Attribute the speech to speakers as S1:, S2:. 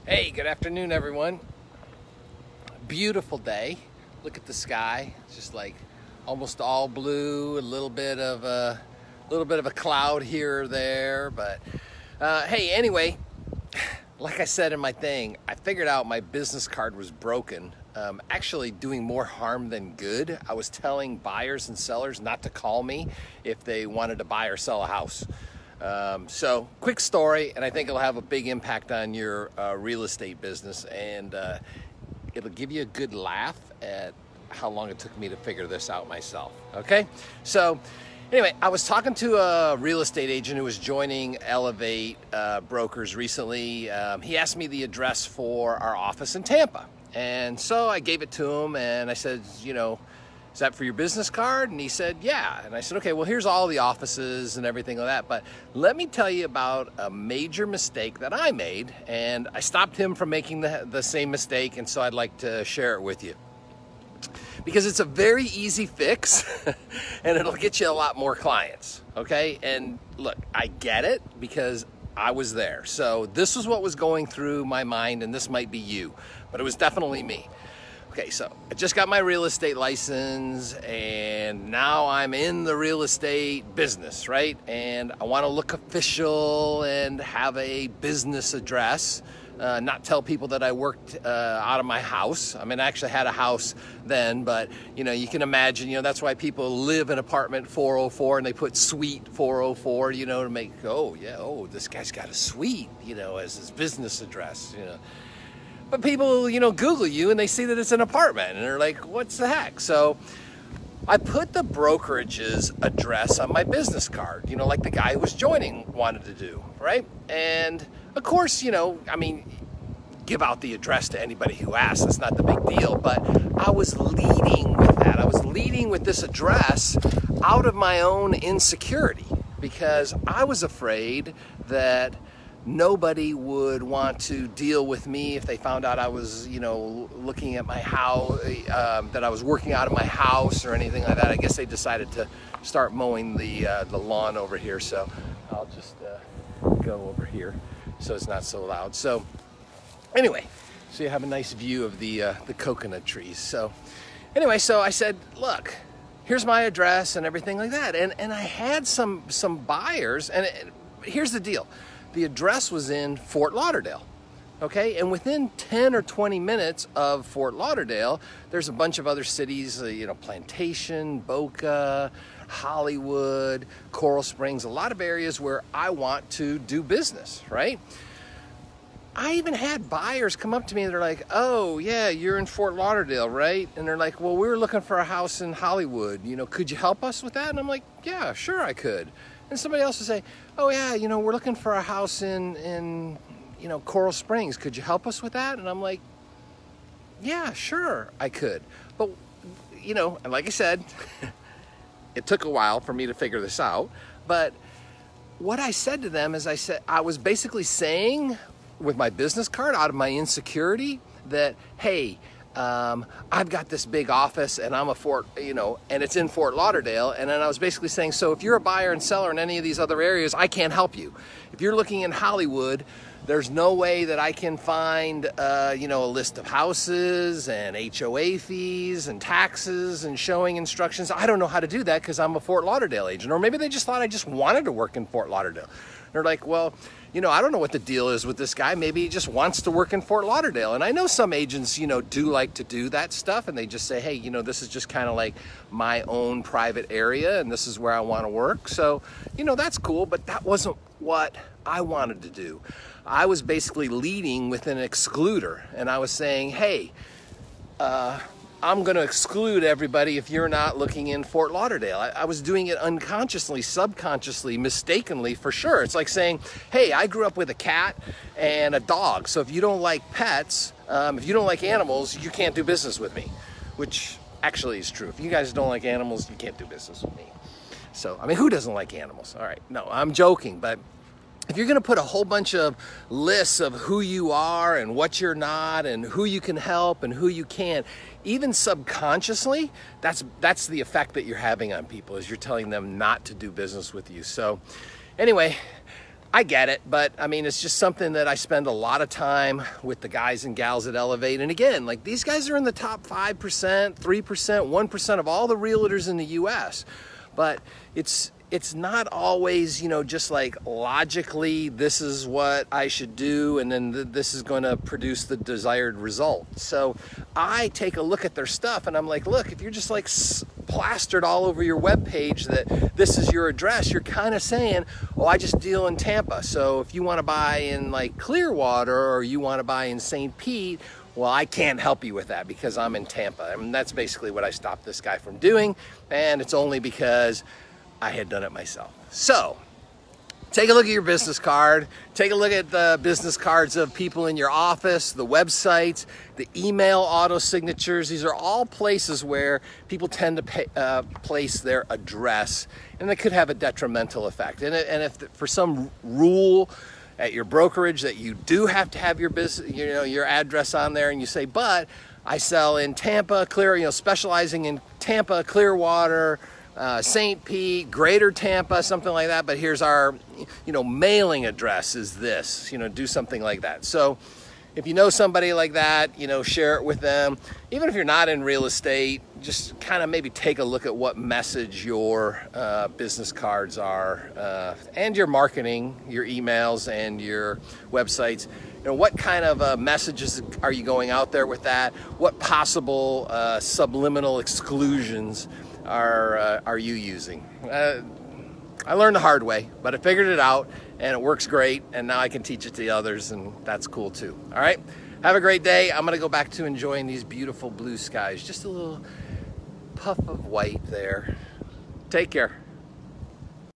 S1: Hey, good afternoon, everyone. Beautiful day. Look at the sky. It's just like almost all blue. A little bit of a cloud here or there. But hey, anyway, like I said in my thing, I figured out my business card was broken. Actually doing more harm than good. I was telling buyers and sellers not to call me if they wanted to buy or sell a house. So quick story, and I think it'll have a big impact on your real estate business, and it'll give you a good laugh at how long it took me to figure this out myself. Okay, so anyway, I was talking to a real estate agent who was joining Elevate Brokers recently. He asked me the address for our office in Tampa, and so I gave it to him, and I said, is that for your business card? And he said, yeah. And I said, okay, well, here's all the offices and everything like that. But let me tell you about a major mistake that I made. And I stopped him from making the same mistake. And so I'd like to share it with you. Because it's a very easy fix and it'll get you a lot more clients. Okay. And look, I get it because I was there. So this was what was going through my mind, and this might be you, but it was definitely me. Okay, so I just got my real estate license, and now I'm in the real estate business, right? And I want to look official and have a business address, not tell people that I worked out of my house. I mean, I actually had a house then, but you can imagine, that's why people live in apartment 404 and they put suite 404, to make, this guy's got a suite, as his business address, But people, Google you and they see that it's an apartment and they're like, what's the heck? So I put the brokerage's address on my business card, like the guy who was joining wanted to do, right? And of course, give out the address to anybody who asks. That's not the big deal. But I was leading with that. I was leading with this address out of my own insecurity because I was afraid that nobody would want to deal with me if they found out I was, looking at my house, that I was working out of my house or anything like that. I guess they decided to start mowing the lawn over here. So I'll just go over here so it's not so loud. So anyway, so you have a nice view of the coconut trees. So anyway, so I said, look, here's my address and everything like that. And I had some buyers, and here's the deal. The address was in Fort Lauderdale, okay? And within 10 or 20 minutes of Fort Lauderdale, there's a bunch of other cities, Plantation, Boca, Hollywood, Coral Springs, a lot of areas where I want to do business, right? I even had buyers come up to me and they're like, oh, yeah, you're in Fort Lauderdale, right? And they're like, well, we were looking for a house in Hollywood. Could you help us with that? And I'm like, yeah, sure I could. And somebody else would say, oh, yeah, we're looking for a house in Coral Springs. Could you help us with that? And I'm like, yeah, sure I could. But, and like I said, it took a while for me to figure this out. But what I said to them is I was basically saying with my business card out of my insecurity that, hey, I've got this big office and I'm and it's in Fort Lauderdale. And then I was basically saying, so if you're a buyer and seller in any of these other areas, I can't help you. If you're looking in Hollywood, there's no way that I can find, a list of houses and HOA fees and taxes and showing instructions. I don't know how to do that because I'm a Fort Lauderdale agent. Or maybe they just thought I just wanted to work in Fort Lauderdale. They're like, well, I don't know what the deal is with this guy. Maybe he just wants to work in Fort Lauderdale. And I know some agents, do like to do that stuff. And they just say, hey, this is just kind of like my own private area and this is where I want to work. So, that's cool. But that wasn't what I wanted to do. I was basically leading with an excluder. And I was saying, hey, I'm going to exclude everybody if you're not looking in Fort Lauderdale. I was doing it unconsciously, subconsciously, mistakenly, for sure. It's like saying, hey, I grew up with a cat and a dog. So if you don't like pets, if you don't like animals, you can't do business with me, which actually is true. If you guys don't like animals, you can't do business with me. So, who doesn't like animals? All right, no, I'm joking, but if you're going to put a whole bunch of lists of who you are and what you're not and who you can help and who you can't, even subconsciously, that's the effect that you're having on people, is you're telling them not to do business with you. So anyway, I get it, but I mean, it's just something that I spend a lot of time with the guys and gals at Elevate. And again, like these guys are in the top 5%, 3%, 1% of all the realtors in the US. But it's not always, you know, just like logically, this is what I should do, and then this is going to produce the desired result. So I take a look at their stuff and I'm like, look, if you're just like plastered all over your webpage that this is your address, you're kind of saying, oh, I just deal in Tampa. So if you want to buy in like Clearwater or you want to buy in St. Pete, well, I can't help you with that because I'm in Tampa. I mean, that's basically what I stopped this guy from doing, and it's only because I had done it myself. So take a look at your business card. Take a look at the business cards of people in your office, the websites, the email auto signatures. These are all places where people tend to place their address, and it could have a detrimental effect. And if for some rule at your brokerage that you do have to have your business, you know, your address on there, and you say, but I sell in Tampa, specializing in Tampa, Clearwater, St. Pete, Greater Tampa, something like that, but here's our, you know, mailing address is this, you know, do something like that. So if you know somebody like that, you know, share it with them. Even if you're not in real estate, just kind of maybe take a look at what message your business cards are, and your marketing, your emails and your websites. You know, what kind of messages are you going out there with that? What possible subliminal exclusions are you using? I learned the hard way, but I figured it out and it works great, and now I can teach it to others, and that's cool too. All right, have a great day. I'm gonna go back to enjoying these beautiful blue skies. Just a little puff of white there. Take care.